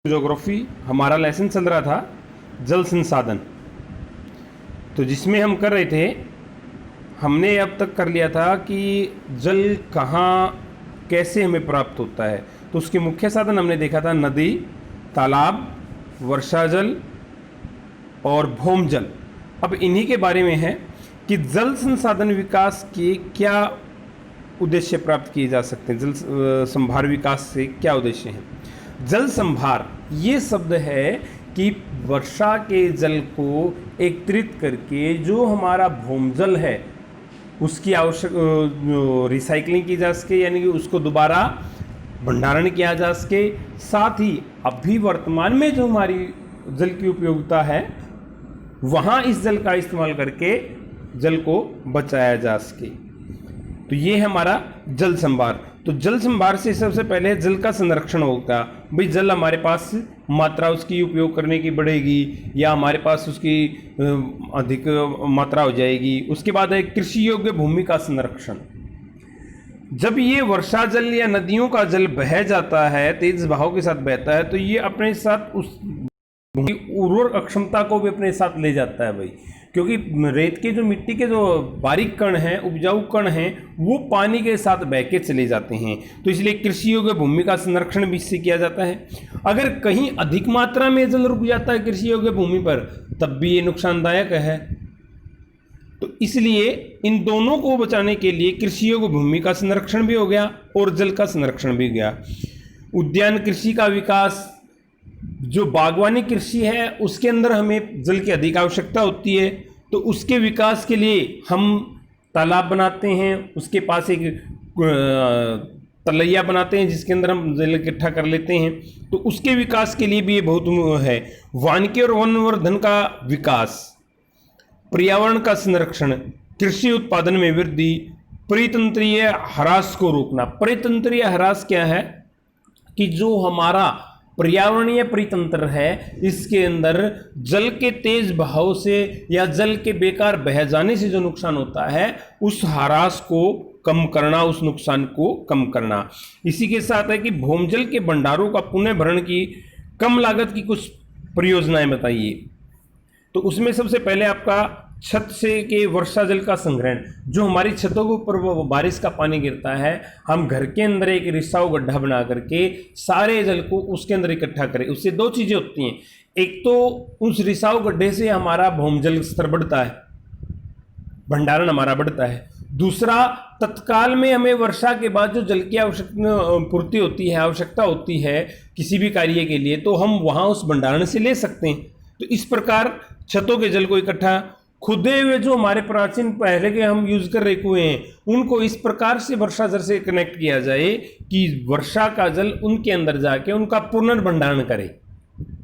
Geography हमारा lesson चल रहा था जल संसाधन, तो जिसमें हम कर रहे थे, हमने अब तक कर लिया था कि जल कहाँ कैसे हमें प्राप्त होता है। तो उसके मुख्य साधन हमने देखा था नदी, तालाब, वर्षा जल और भौम जल। अब इन्हीं के बारे में है कि जल संसाधन विकास के क्या उद्देश्य प्राप्त किए जा सकते हैं, जल संभार विकास से क्या उद्देश्य हैं। जल संभार ये शब्द है कि वर्षा के जल को एकत्रित करके जो हमारा भूमजल है उसकी आवश्यक रिसाइकलिंग की जा सके, यानी कि उसको दोबारा भंडारण किया जा सके। साथ ही अभी वर्तमान में जो हमारी जल की उपयोगिता है वहाँ इस जल का इस्तेमाल करके जल को बचाया जा सके। तो ये है हमारा जल संभार। तो जल संभार से सबसे पहले जल का संरक्षण होगा। भाई जल हमारे पास मात्रा उसकी उपयोग करने की बढ़ेगी या हमारे पास उसकी अधिक मात्रा हो जाएगी। उसके बाद है कृषि योग्य भूमि का संरक्षण। जब ये वर्षा जल या नदियों का जल बह जाता है, तेज बहाव के साथ बहता है, तो ये अपने साथ उस उर्वर अक्षमता को भी अपने साथ ले जाता है भाई, क्योंकि रेत के जो मिट्टी के जो बारीक कण हैं, उपजाऊ कण हैं, वो पानी के साथ बह के चले जाते हैं। तो इसलिए कृषि योग्य भूमि का संरक्षण भी इससे किया जाता है। अगर कहीं अधिक मात्रा में जल रुक जाता है कृषि योग्य भूमि पर, तब भी ये नुकसानदायक है। तो इसलिए इन दोनों को बचाने के लिए कृषि योग्य भूमि का संरक्षण भी हो गया और जल का संरक्षण भी हो गया। उद्यान कृषि का विकास, जो बागवानी कृषि है उसके अंदर हमें जल की अधिक आवश्यकता होती है, तो उसके विकास के लिए हम तालाब बनाते हैं, उसके पास एक तलैया बनाते हैं जिसके अंदर हम जल इकट्ठा कर लेते हैं। तो उसके विकास के लिए भी ये बहुत है। वानिकी और वनवर्धन का विकास, पर्यावरण का संरक्षण, कृषि उत्पादन में वृद्धि, परितंत्रीय ह्रास को रोकना। परितंत्रीय ह्रास क्या है कि जो हमारा पर्यावरणीय परितंत्र है, इसके अंदर जल के तेज बहाव से या जल के बेकार बह जाने से जो नुकसान होता है, उस ह्रास को कम करना, उस नुकसान को कम करना। इसी के साथ है कि भूमजल के भंडारों का पुनः भरण की कम लागत की कुछ परियोजनाएं बताइए। तो उसमें सबसे पहले आपका छत से के वर्षा जल का संग्रहण। जो हमारी छतों के ऊपर बारिश का पानी गिरता है, हम घर के अंदर एक रिसाव गड्ढा बना करके सारे जल को उसके अंदर इकट्ठा करें। उससे दो चीज़ें होती हैं, एक तो उस रिसाव गड्ढे से हमारा भूमजल स्तर बढ़ता है, भंडारण हमारा बढ़ता है। दूसरा, तत्काल में हमें वर्षा के बाद जो जल की पूर्ति होती है, आवश्यकता होती है किसी भी कार्य के लिए, तो हम वहाँ उस भंडारण से ले सकते हैं। तो इस प्रकार छतों के जल को इकट्ठा, खुदे हुए जो हमारे प्राचीन पहले के हम यूज कर रहे कुएं हैं, उनको इस प्रकार से वर्षा जल से कनेक्ट किया जाए कि वर्षा का जल उनके अंदर जाके उनका पुनर्भंडारण करे।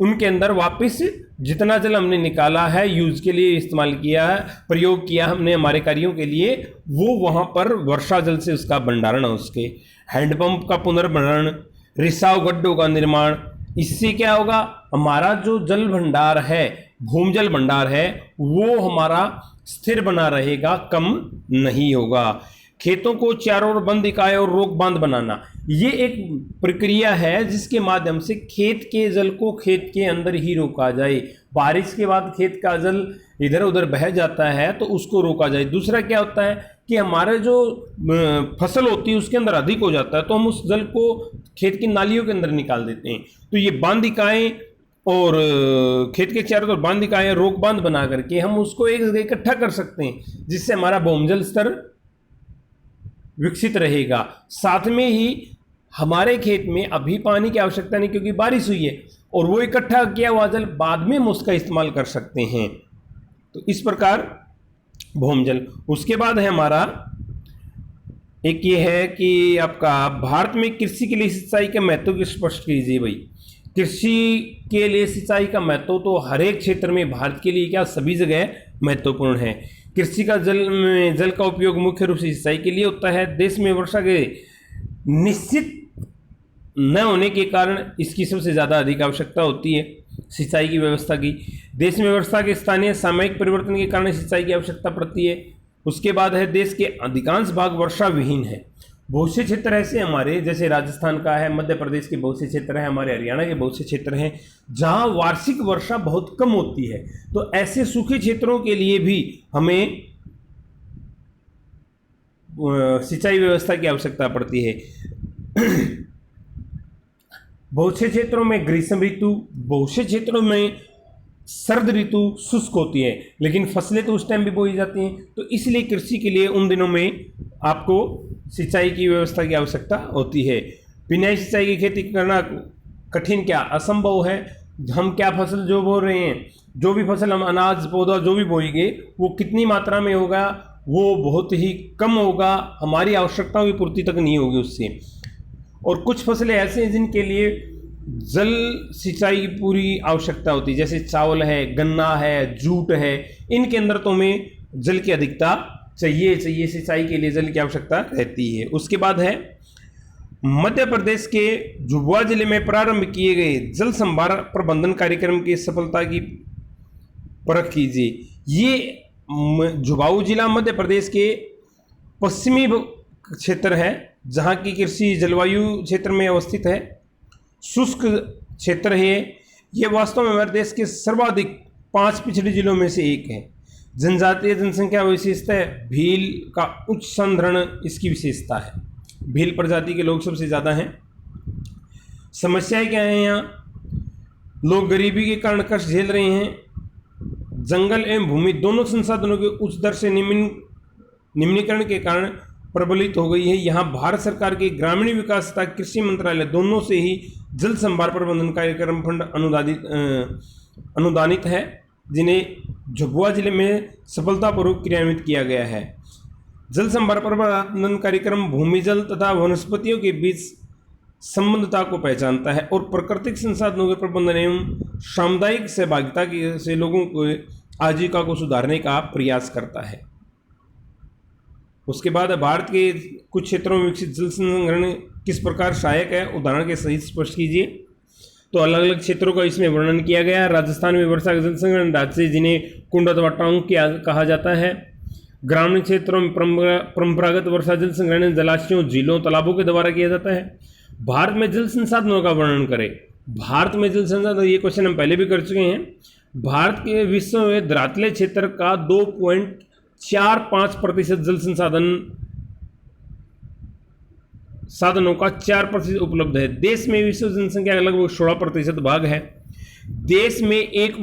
उनके अंदर वापस जितना जल हमने निकाला है, यूज के लिए इस्तेमाल किया है, प्रयोग किया हमने हमारे कार्यों के लिए, वो वहाँ पर वर्षा जल से उसका भंडारण हो सके। हैंडपंप का पुनर्भंडारण, रिसाव गड्ढों का निर्माण। इससे क्या होगा, हमारा जो जल भंडार है, भूमजल भंडार है, वो हमारा स्थिर बना रहेगा, कम नहीं होगा। खेतों को चारों ओर बंद इकाई और रोक बांध बनाना, ये एक प्रक्रिया है जिसके माध्यम से खेत के जल को खेत के अंदर ही रोका जाए। बारिश के बाद खेत का जल इधर उधर बह जाता है तो उसको रोका जाए। दूसरा क्या होता है कि हमारे जो फसल होती है उसके अंदर अधिक हो जाता है, तो हम उस जल को खेत की नालियों के अंदर निकाल देते हैं। तो ये बांध इकाएँ और खेत के चारों तरफ बांध इकाएँ, रोक बांध बना करके हम उसको एक जगह इकट्ठा कर सकते हैं, जिससे हमारा भूमजल स्तर विकसित रहेगा। साथ में ही हमारे खेत में अभी पानी की आवश्यकता नहीं, क्योंकि बारिश हुई है, और वो इकट्ठा किया हुआ जल बाद में हम उसका इस्तेमाल कर सकते हैं। तो इस प्रकार भूमजल। उसके बाद है हमारा एक ये है कि आपका भारत में कृषि के लिए सिंचाई के महत्व को स्पष्ट कीजिए। भाई कृषि के लिए सिंचाई का महत्व तो हर एक क्षेत्र में भारत के लिए क्या सभी जगह महत्वपूर्ण है। कृषि का जल का उपयोग मुख्य रूप से सिंचाई के लिए होता है। देश में वर्षा के निश्चित न होने के कारण इसकी सबसे ज़्यादा अधिक आवश्यकता होती है सिंचाई की व्यवस्था की। देश में वर्षा के स्थानीय सामयिक परिवर्तन के कारण सिंचाई की आवश्यकता पड़ती है। उसके बाद है देश के अधिकांश भाग वर्षा विहीन है। बहुत से क्षेत्र ऐसे हमारे, जैसे राजस्थान का है, मध्य प्रदेश के बहुत से क्षेत्र हैं, हमारे हरियाणा के बहुत से क्षेत्र हैं जहां वार्षिक वर्षा बहुत कम होती है। तो ऐसे सूखे क्षेत्रों के लिए भी हमें सिंचाई व्यवस्था की आवश्यकता पड़ती है। बहुत से क्षेत्रों में ग्रीष्म ऋतु, बहुत से क्षेत्रों में सर्द ऋतु शुष्क होती है, लेकिन फसलें तो उस टाइम भी बोई जाती हैं। तो इसलिए कृषि के लिए उन दिनों में आपको सिंचाई की व्यवस्था की आवश्यकता होती है। बिना सिंचाई की खेती करना कठिन क्या असंभव है। हम क्या फसल जो बो रहे हैं, जो भी फसल हम अनाज पौधा जो भी बोएंगे वो कितनी मात्रा में होगा, वो बहुत ही कम होगा, हमारी आवश्यकताओं की पूर्ति तक नहीं होगी उससे। और कुछ फसलें ऐसे हैं जिनके लिए जल सिंचाई की पूरी आवश्यकता होती है, जैसे चावल है, गन्ना है, जूट है। इनके अंदर तो हमें जल की अधिकता चाहिए सिंचाई के लिए जल की आवश्यकता रहती है। उसके बाद है मध्य प्रदेश के झुबुआ जिले में प्रारंभ किए गए जल संभार प्रबंधन कार्यक्रम की सफलता की परख कीजिए। ये झुबाऊ जिला मध्य प्रदेश के पश्चिमी क्षेत्र है, जहाँ की कृषि जलवायु क्षेत्र में अवस्थित है, शुष्क क्षेत्र है। ये वास्तव में हमारे देश के सर्वाधिक 5 पिछड़े जिलों में से एक है। जनजातीय जनसंख्या विशेषता है, भील का उच्च संधरण इसकी विशेषता है। भील प्रजाति के लोग सबसे ज़्यादा हैं। समस्याएं क्या हैं यहाँ? लोग गरीबी के कारण कष्ट झेल रहे हैं। जंगल एवं भूमि दोनों संसाधनों के उच्च दर से निम्नीकरण के कारण प्रबलित हो गई है। यहाँ भारत सरकार के ग्रामीण विकास तथा कृषि मंत्रालय दोनों से ही जल संभार प्रबंधन कार्यक्रम फंड अनुदानित है, जिन्हें झुबुआ जिले में सफलतापूर्वक क्रियान्वित किया गया है। जल संभार प्रबंधन कार्यक्रम भूमि जल तथा वनस्पतियों के बीच संबंधता को पहचानता है और प्राकृतिक संसाधनों के प्रबंधन एवं सामुदायिक सहभागिता से लोगों को आजीविका को सुधारने का प्रयास करता है। उसके बाद भारत के कुछ क्षेत्रों में विकसित जल संग्रहण किस प्रकार सहायक है, उदाहरण के सहित स्पष्ट कीजिए। तो अलग अलग क्षेत्रों का इसमें वर्णन किया गया है। राजस्थान में वर्षा का जल संग्रहण राज्य जिन्हें कुंड अथवा टांग कहा जाता है। ग्रामीण क्षेत्रों में परंपरागत वर्षा जल संग्रहण जलाशयों, झीलों, तालाबों के द्वारा किया जाता है। भारत में जल संसाधनों का वर्णन करें। भारत में जल संसाधन, ये क्वेश्चन हम पहले भी कर चुके हैं। भारत के विश्व में धरातलीय क्षेत्र का 2.45% जल साधनों का 4% उपलब्ध है। देश में विश्व जनसंख्या का लगभग 16% भाग है। देश में एक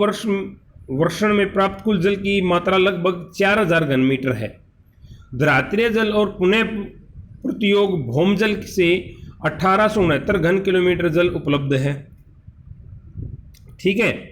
वर्षण में प्राप्त कुल जल की मात्रा लगभग 4000 घन मीटर है। धरातलीय जल और पुनः प्रत्योग भौम जल से 1869 घन किलोमीटर जल उपलब्ध है। ठीक है।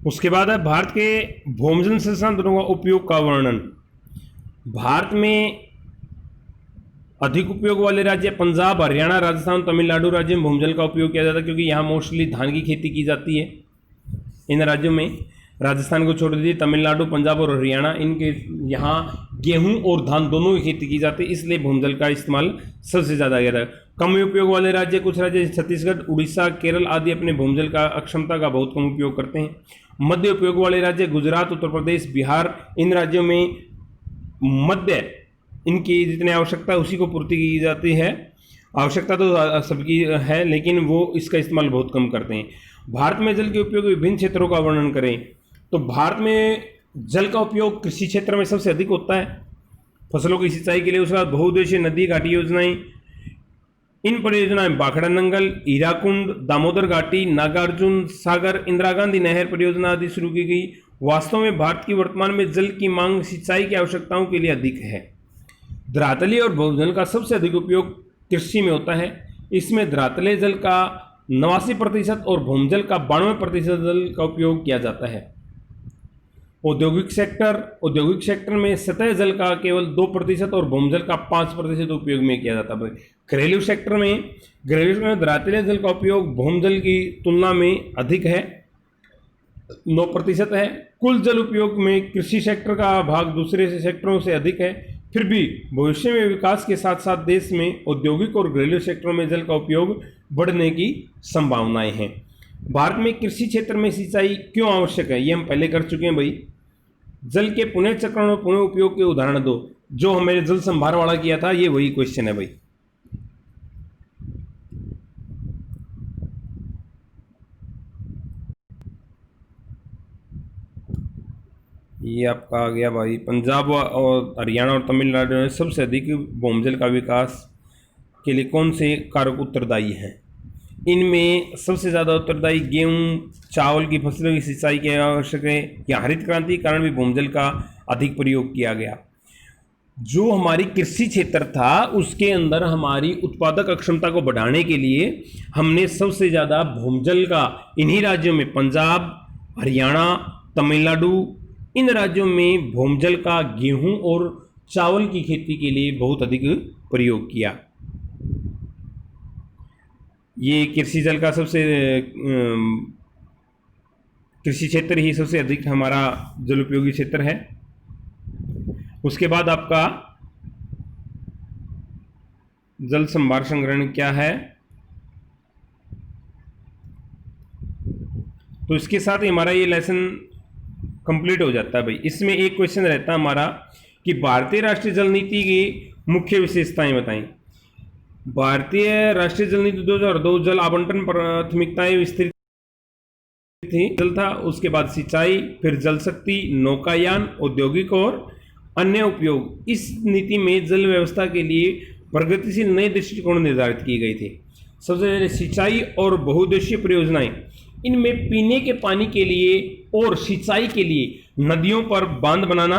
उसके बाद है भारत के भूमिजल संसाधनों का उपयोग का वर्णन। भारत में अधिक उपयोग वाले राज्य पंजाब, हरियाणा, राजस्थान, तमिलनाडु राज्य में भूमिजल का उपयोग किया जाता है, क्योंकि यहाँ मोस्टली धान की खेती की जाती है। इन राज्यों में राजस्थान को छोड़ दीजिए, तमिलनाडु, पंजाब और हरियाणा, इनके यहाँ गेहूं और धान दोनों की खेती की जाती है, इसलिए भूमिजल का इस्तेमाल सबसे ज़्यादा किया जाता है। कम उपयोग वाले राज्य, कुछ राज्य छत्तीसगढ़, उड़ीसा, केरल आदि अपने भूमिजल का अक्षमता का बहुत कम उपयोग करते हैं। मध्य उपयोग वाले राज्य गुजरात, उत्तर प्रदेश, बिहार, इन राज्यों में मध्य इनकी जितनी आवश्यकता है उसी को पूर्ति की जाती है। आवश्यकता तो सबकी है, लेकिन वो इसका इस्तेमाल बहुत कम करते हैं। भारत में जल के उपयोग विभिन्न क्षेत्रों का वर्णन करें। तो भारत में जल का उपयोग कृषि क्षेत्र में सबसे अधिक होता है, फसलों की सिंचाई के लिए। उसके बाद बहुउद्देशीय नदी घाटी योजनाएं, इन परियोजनाएं भाखड़ा नंगल, हीराकुंड, दामोदर घाटी, नागार्जुन सागर, इंदिरा गांधी नहर परियोजना आदि शुरू की गई। वास्तव में भारत की वर्तमान में जल की मांग सिंचाई की आवश्यकताओं के लिए अधिक है। धरातलीय और भूजल का सबसे अधिक उपयोग कृषि में होता है। इसमें धरातलीय जल का 89% और भूमजल का 92% जल का उपयोग किया जाता है। औद्योगिक सेक्टर में सतह जल का केवल 2% और भूमजल का 5% उपयोग में किया जाता है। घरेलू सेक्टर में धरातलीय जल का उपयोग भूमजल की तुलना में अधिक है, 9% है। कुल जल उपयोग में कृषि सेक्टर का भाग दूसरे सेक्टरों से अधिक है। फिर भी भविष्य में विकास के साथ साथ देश में औद्योगिक और घरेलू सेक्टरों में जल का उपयोग बढ़ने की संभावनाएं हैं। भारत में कृषि क्षेत्र में सिंचाई क्यों आवश्यक है, ये हम पहले कर चुके हैं भाई। जल के पुनः चक्रण और पुनः उपयोग के उदाहरण दो। जो हमें जल संभार वाला किया था, ये वही क्वेश्चन है भाई। ये आपका आ गया भाई, पंजाब और हरियाणा और तमिलनाडु में सबसे अधिक भूमजल का विकास के लिए कौन से कारक उत्तरदायी हैं? इनमें सबसे ज़्यादा उत्तरदायी गेहूं, चावल की फसलों की सिंचाई के आवश्यक है। या हरित क्रांति के कारण भी भूमजल का अधिक प्रयोग किया गया। जो हमारी कृषि क्षेत्र था उसके अंदर हमारी उत्पादक अक्षमता को बढ़ाने के लिए हमने सबसे ज़्यादा भूमजल का इन्हीं राज्यों में, पंजाब, हरियाणा, तमिलनाडु, इन राज्यों में भूमजल का गेहूं और चावल की खेती के लिए बहुत अधिक प्रयोग किया। ये कृषि जल का कृषि क्षेत्र ही सबसे अधिक हमारा जल उपयोगी क्षेत्र है। उसके बाद आपका जल संभार संग्रहण क्या है, तो इसके साथ ही हमारा ये लेसन कंप्लीट हो जाता है भाई। इसमें एक क्वेश्चन रहता है हमारा कि भारतीय राष्ट्रीय जल नीति की मुख्य विशेषताएं बताएं। भारतीय राष्ट्रीय जल नीति 2002 जल आवंटन प्राथमिकताएं विस्तृत थी। जल था, उसके बाद सिंचाई, फिर जल शक्ति, नौकायान, औद्योगिक और अन्य उपयोग। इस नीति में जल व्यवस्था के लिए प्रगतिशील नए दृष्टिकोण निर्धारित किए गए थे। सबसे पहले सिंचाई और बहुउद्देशीय परियोजनाएं, इनमें पीने के पानी के लिए और सिंचाई के लिए नदियों पर बांध बनाना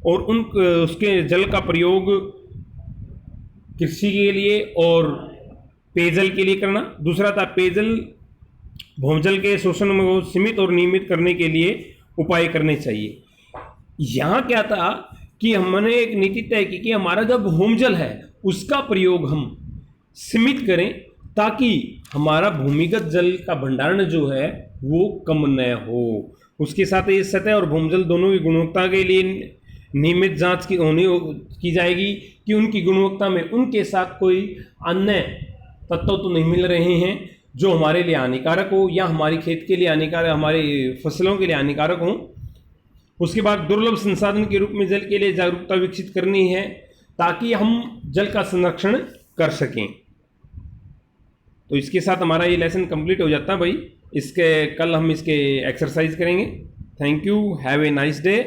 और उसके जल का प्रयोग कृषि के लिए और पेयजल के लिए करना। दूसरा था पेयजल भूजल के शोषण को सीमित और नियमित करने के लिए उपाय करने चाहिए। यहाँ क्या था कि हमने एक नीति तय की कि हमारा जो भूजल है उसका प्रयोग हम सीमित करें ताकि हमारा भूमिगत जल का भंडारण जो है वो कम न हो। उसके साथ ही सतह और भूजल दोनों की गुणवत्ता के लिए नियमित जांच की जाएगी कि उनकी गुणवत्ता में उनके साथ कोई अन्य तत्व तो नहीं मिल रहे हैं जो हमारे लिए हानिकारक हो या हमारी खेत के लिए हानिकारक, हमारी फसलों के लिए हानिकारक हो। उसके बाद दुर्लभ संसाधन के रूप में जल के लिए जागरूकता विकसित करनी है ताकि हम जल का संरक्षण कर सकें। तो इसके साथ हमारा ये लेसन कंप्लीट हो जाता है भाई। कल हम इसके एक्सरसाइज करेंगे। Thank you, have a nice day.